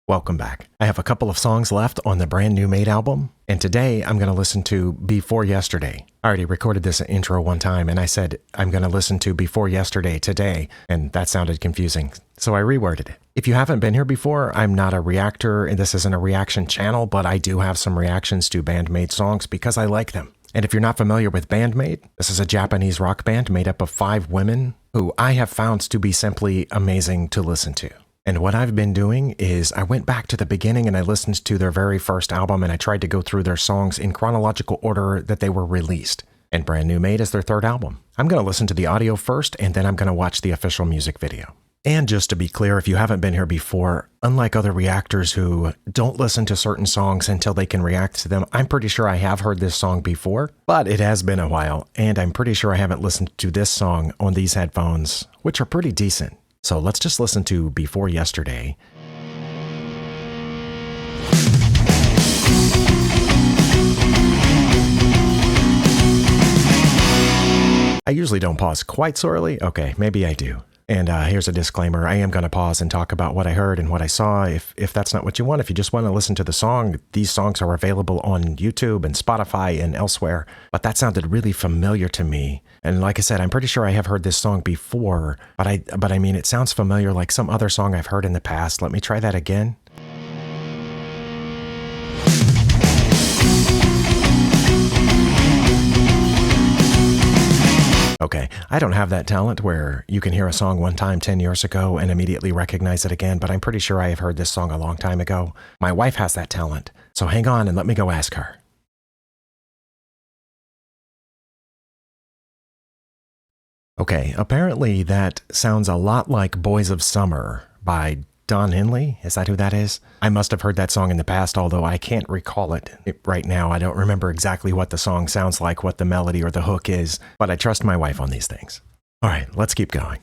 Welcome back. I have a couple of songs left on the Brand New Maid album, and today I'm going to listen to Before Yesterday. I already recorded this intro one time, and I said I'm going to listen to Before Yesterday today, and that sounded confusing, so I reworded it. If you haven't been here before, I'm not a reactor, and this isn't a reaction channel, but I do have some reactions to Band-Maid songs because I like them. And if you're not familiar with Band-Maid, this is a Japanese rock band made up of 5 women who I have found to be simply amazing to listen to. And what I've been doing is I went back to the beginning and I listened to their very first album and I tried to go through their songs in chronological order that they were released. And Brand New Maid is their 3rd album. I'm going to listen to the audio first and then I'm going to watch the official music video. And just to be clear, if you haven't been here before, unlike other reactors who don't listen to certain songs until they can react to them, I'm pretty sure I have heard this song before, but it has been a while, and I'm pretty sure I haven't listened to this song on these headphones, which are pretty decent. So let's just listen to Before Yesterday. I usually don't pause quite so early. Okay, maybe I do. And here's a disclaimer. I am going to pause and talk about what I heard and what I saw. If that's not what you want, if you just want to listen to the song, these songs are available on YouTube and Spotify and elsewhere. But that sounded really familiar to me. And like I said, I'm pretty sure I have heard this song before, but I mean, it sounds familiar like some other song I've heard in the past. Let me try that again. Okay, I don't have that talent where you can hear a song one time 10 years ago and immediately recognize it again, but I'm pretty sure I have heard this song a long time ago. My wife has that talent, so hang on and let me go ask her. Okay, apparently that sounds a lot like Boys of Summer by Don Henley. Is that who that is? I must have heard that song in the past, although I can't recall it right now. I don't remember exactly what the song sounds like, what the melody or the hook is, but I trust my wife on these things. All right, let's keep going.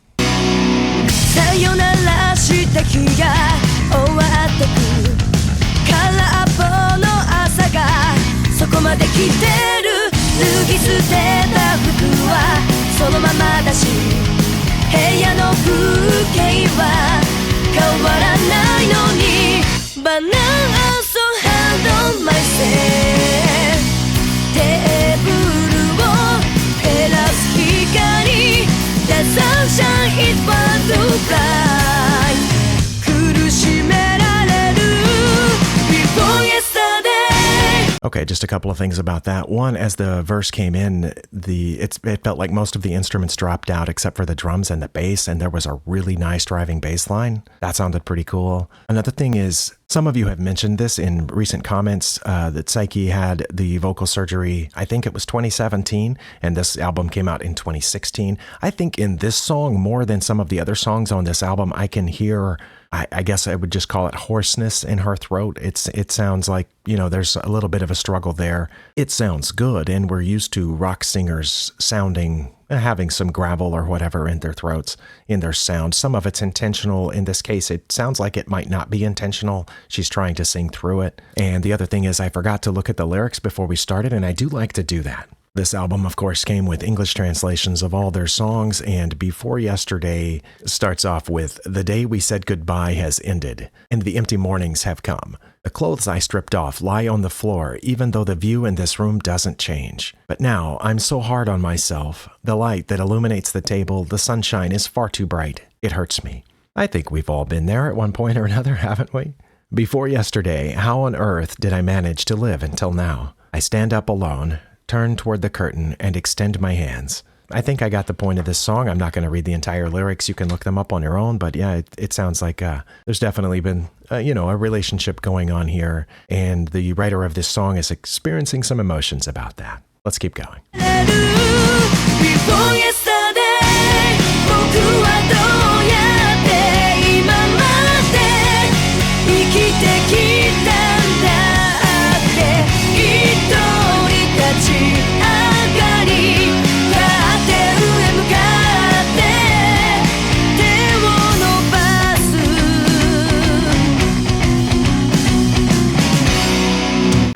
Okay, just a couple of things about that. One, as the verse came in, it felt like most of the instruments dropped out except for the drums and the bass, and there was a really nice driving bass line. That sounded pretty cool. Another thing is, some of you have mentioned this in recent comments, that Psyche had the vocal surgery, I think it was 2017, and this album came out in 2016. I think in this song, more than some of the other songs on this album, I can hear, I guess I would just call it hoarseness in her throat. It sounds like, you know, there's a little bit of a struggle there. It sounds good, and we're used to rock singers having some gravel or whatever in their throats, in their sound. Some of it's intentional. In this case, it sounds like it might not be intentional. She's trying to sing through it. And the other thing is I forgot to look at the lyrics before we started, and I do like to do that. This album, of course, came with English translations of all their songs, and Before Yesterday starts off with, "The day we said goodbye has ended, and the empty mornings have come. The clothes I stripped off lie on the floor, even though the view in this room doesn't change. But now I'm so hard on myself. The light that illuminates the table, the sunshine is far too bright. It hurts me." I think we've all been there at one point or another, haven't we? Before yesterday, how on earth did I manage to live until now? I stand up alone, turn toward the curtain, and extend my hands. I think I got the point of this song. I'm not going to read the entire lyrics. You can look them up on your own, but yeah, it sounds like there's definitely been, a relationship going on here, and the writer of this song is experiencing some emotions about that. Let's keep going.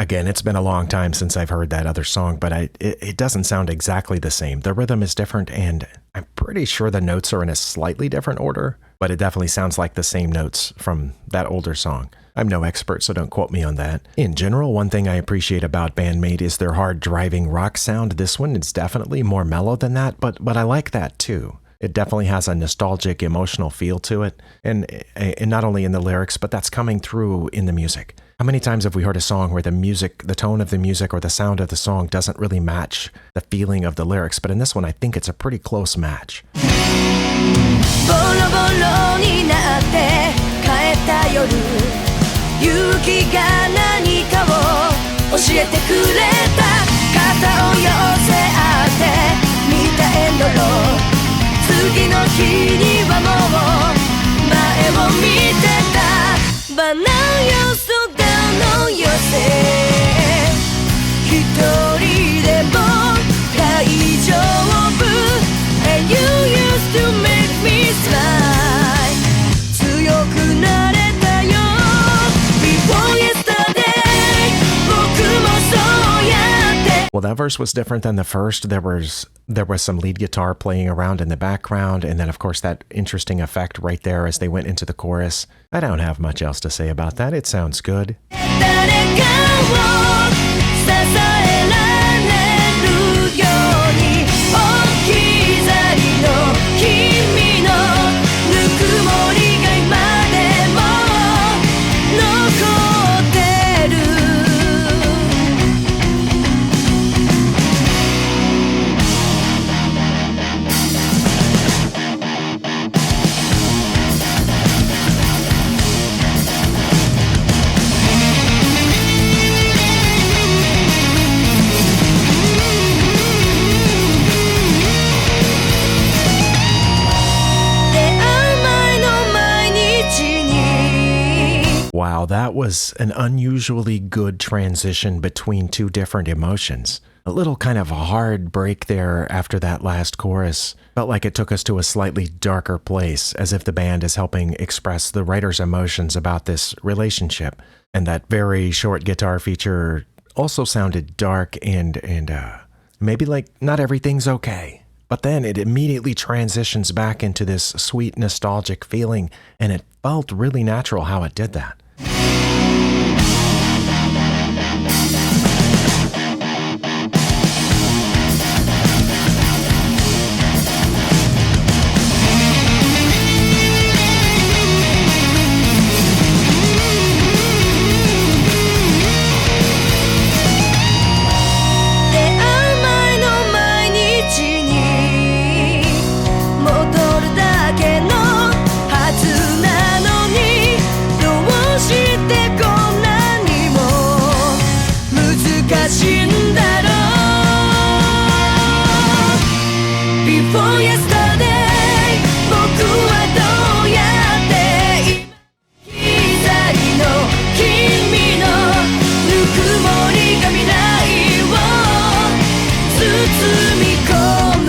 Again, it's been a long time since I've heard that other song, but it doesn't sound exactly the same. The rhythm is different, and I'm pretty sure the notes are in a slightly different order. but it definitely sounds like the same notes from that older song. I'm no expert, so don't quote me on that. In general, one thing I appreciate about Band-Maid is their hard driving rock sound. This one is definitely more mellow than that, but I like that too. It definitely has a nostalgic, emotional feel to it, and not only in the lyrics, but that's coming through in the music. How many times have we heard a song where the music, the tone of the music or the sound of the song doesn't really match the feeling of the lyrics? But in this one, I think it's a pretty close match. ボロボロになって帰った夜勇気が何かを教えてくれた肩を寄せ合って見たエンドロー次の日にはもう前を見てたバナよ空の寄せ一人でも大丈夫 And you used to make me smile 強くなれたよ Before yesterday 僕もそうやって Well, that verse was different than the first. There was some lead guitar playing around in the background, and then of course that interesting effect right there as they went into the chorus. I don't have much else to say about that. It sounds good. 誰かを支えられるように置き去りの君のぬくもりが今でも残ってる Wow, that was an unusually good transition between two different emotions. A little kind of a hard break there after that last chorus. Felt like it took us to a slightly darker place, as if the band is helping express the writer's emotions about this relationship. And that very short guitar feature also sounded dark and maybe like not everything's okay. But then it immediately transitions back into this sweet nostalgic feeling, and it felt really natural how it did that. Before yesterday 僕はどうやって今刻りの君のぬくもりが未来を包み込む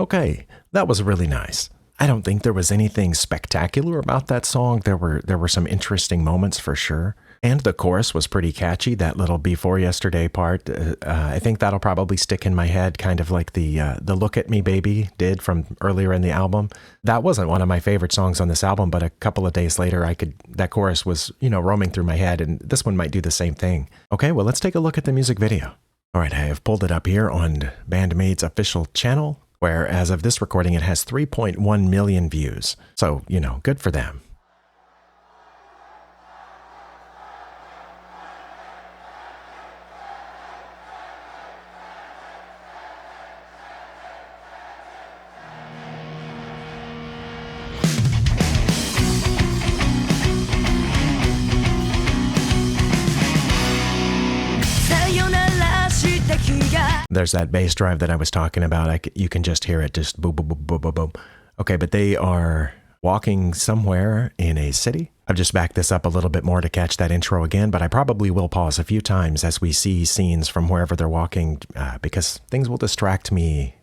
Okay, that was really nice. I don't think there was anything spectacular about that song. There were some interesting moments for sure. And the chorus was pretty catchy, that little Before Yesterday part. I think that'll probably stick in my head, kind of like the Look at Me Baby did from earlier in the album. That wasn't one of my favorite songs on this album, but a couple of days later, that chorus was, roaming through my head, and this one might do the same thing. Okay, well, let's take a look at the music video. All right, I have pulled it up here on Band-Maid's official channel, where as of this recording, it has 3.1 million views. So, good for them. There's that bass drive that I was talking about. You can just hear it, just boom, boom, boom, boom, boom, boom. Okay, but they are walking somewhere in a city. I've just backed this up a little bit more to catch that intro again, but I probably will pause a few times as we see scenes from wherever they're walking because things will distract me.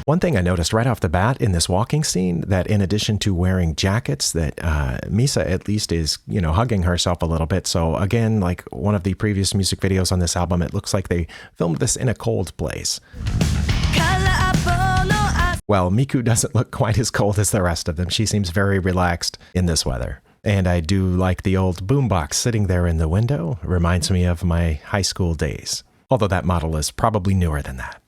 One thing I noticed right off the bat in this walking scene, that in addition to wearing jackets, that Misa at least is, hugging herself a little bit. So again, like one of the previous music videos on this album, it looks like they filmed this in a cold place. Well, Miku doesn't look quite as cold as the rest of them. She seems very relaxed in this weather. And I do like the old boombox sitting there in the window. It reminds me of my high school days. Although that model is probably newer than that.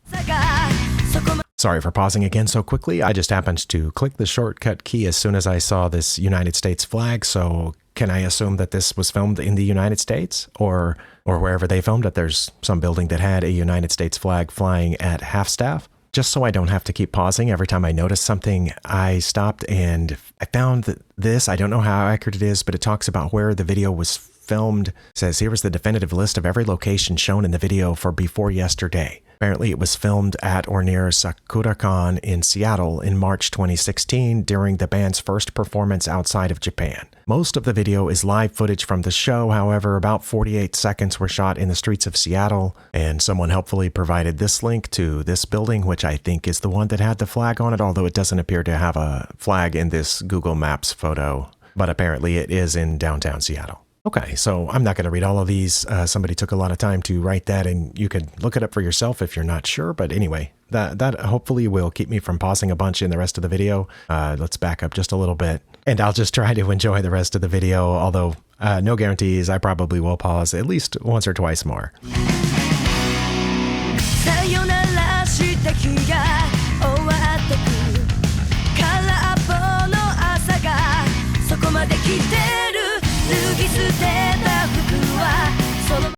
Sorry for pausing again so quickly. I just happened to click the shortcut key as soon as I saw this United States flag. So can I assume that this was filmed in the United States? Or wherever they filmed it, there's some building that had a United States flag flying at half-staff? Just so I don't have to keep pausing every time I notice something, I stopped and I found that this, I don't know how accurate it is, but it talks about where the video was filmed. It says, here is the definitive list of every location shown in the video for Before Yesterday. Apparently it was filmed at or near SakuraCon in Seattle in March 2016 during the band's first performance outside of Japan. Most of the video is live footage from the show, however, about 48 seconds were shot in the streets of Seattle, and someone helpfully provided this link to this building, which I think is the one that had the flag on it, although it doesn't appear to have a flag in this Google Maps photo, but apparently it is in downtown Seattle. Okay, so I'm not going to read all of these. Somebody took a lot of time to write that, and you could look it up for yourself if you're not sure. But anyway, that hopefully will keep me from pausing a bunch in the rest of the video. Let's back up just a little bit, and I'll just try to enjoy the rest of the video, although no guarantees. I probably will pause at least once or twice more.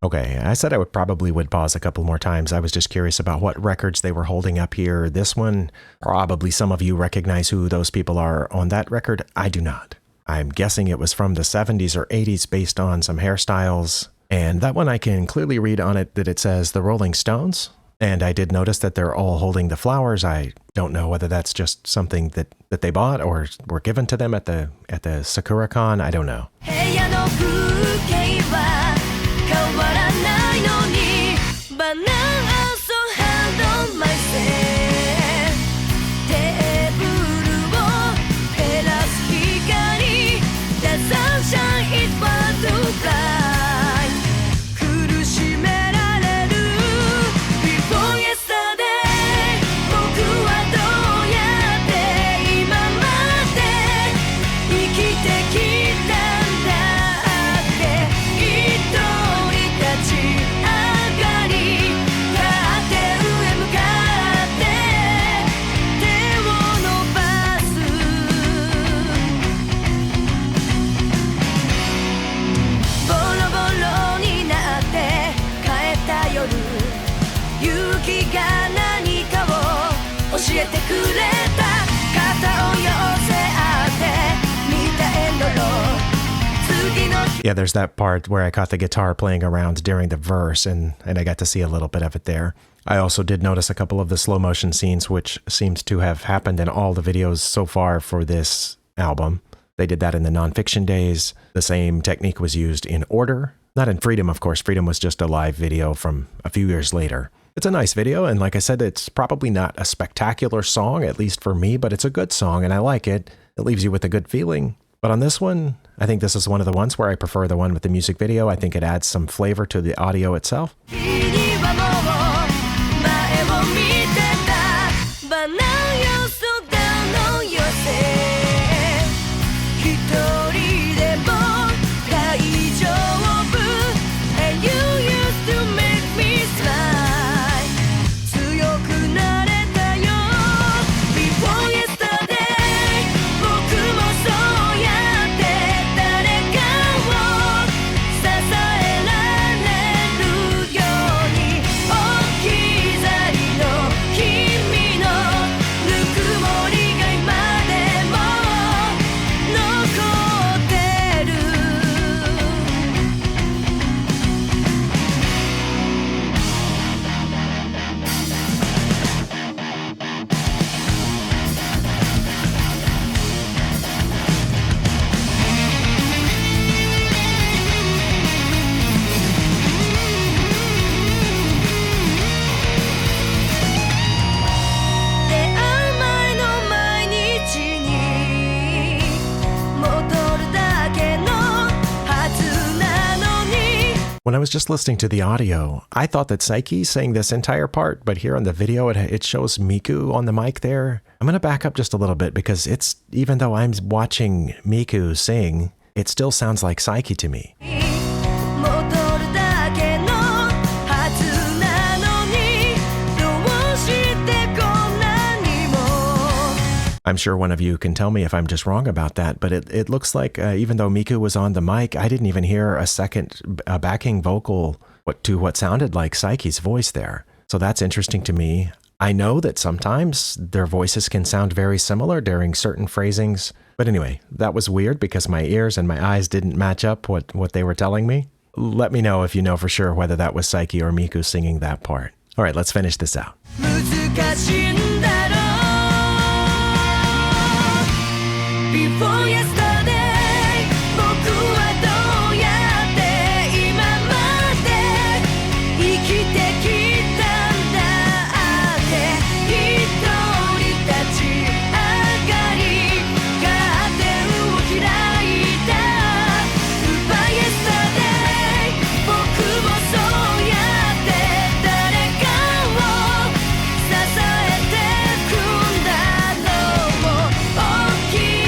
Okay, I said I probably would pause a couple more times. I was just curious about what records they were holding up here. This one, probably some of you recognize who those people are on that record. I do not. I'm guessing it was from the 70s or 80s based on some hairstyles. And that one I can clearly read on it that it says the Rolling Stones. And I did notice that they're all holding the flowers. I don't know whether that's just something that they bought or were given to them at the SakuraCon. I don't know. Yeah, there's that part where I caught the guitar playing around during the verse, and I got to see a little bit of it there. I also did notice a couple of the slow motion scenes, which seems to have happened in all the videos so far for this album. They did that in the Nonfiction days. The same technique was used in Order. Not in Freedom, of course. Freedom was just a live video from a few years later. It's a nice video, and like I said, it's probably not a spectacular song, at least for me, but it's a good song, and I like it. It leaves you with a good feeling. But on this one, I think this is one of the ones where I prefer the one with the music video. I think it adds some flavor to the audio itself. When I was just listening to the audio, I thought that Saiki sang this entire part, but here on the video, it shows Miku on the mic there. I'm going to back up just a little bit because even though I'm watching Miku sing, it still sounds like Saiki to me. I'm sure one of you can tell me if I'm just wrong about that, but it looks like even though Miku was on the mic, I didn't even hear a second backing vocal to what sounded like Saiki's voice there. So that's interesting to me. I know that sometimes their voices can sound very similar during certain phrasings, but anyway, that was weird because my ears and my eyes didn't match up what they were telling me. Let me know if you know for sure whether that was Saiki or Miku singing that part. All right, let's finish this out. Before yesterday 僕はどうやって今まで生きてきたんだって一人立ち上がりカーテンを開いた Goodbye yesterday 僕もそうやって誰かを支えてくんだろう大きい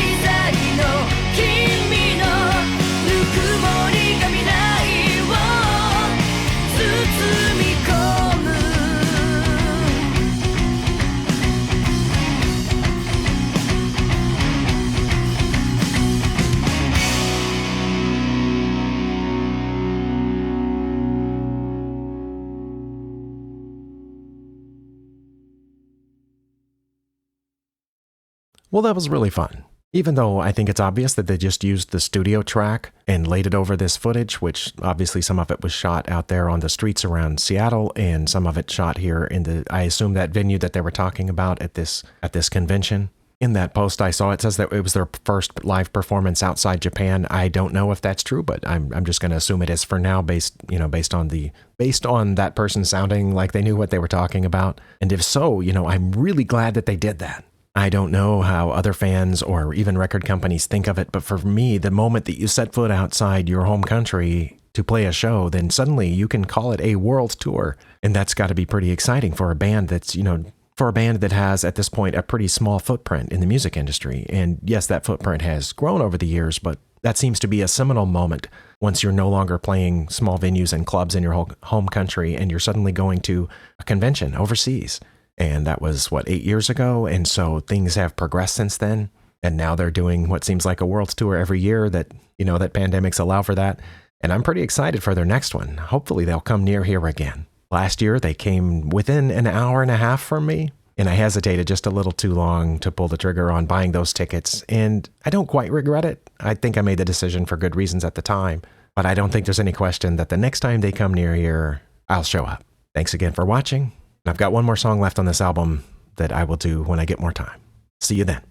Well, that was really fun. Even though I think it's obvious that they just used the studio track and laid it over this footage, which obviously some of it was shot out there on the streets around Seattle and some of it shot here in I assume that venue that they were talking about at this convention. In that post I saw, it says that it was their first live performance outside Japan. I don't know if that's true, but I'm just going to assume it is for now based on that person sounding like they knew what they were talking about. And if so, I'm really glad that they did that. I don't know how other fans or even record companies think of it, but for me, the moment that you set foot outside your home country to play a show, then suddenly you can call it a world tour. And that's got to be pretty exciting for a band that has at this point a pretty small footprint in the music industry. And yes, that footprint has grown over the years, but that seems to be a seminal moment once you're no longer playing small venues and clubs in your home country and you're suddenly going to a convention overseas. And that was, 8 years ago? And so things have progressed since then. And now they're doing what seems like a world tour every year that pandemics allow for that. And I'm pretty excited for their next one. Hopefully they'll come near here again. Last year, they came within an hour and a half from me. And I hesitated just a little too long to pull the trigger on buying those tickets. And I don't quite regret it. I think I made the decision for good reasons at the time. But I don't think there's any question that the next time they come near here, I'll show up. Thanks again for watching. I've got one more song left on this album that I will do when I get more time. See you then.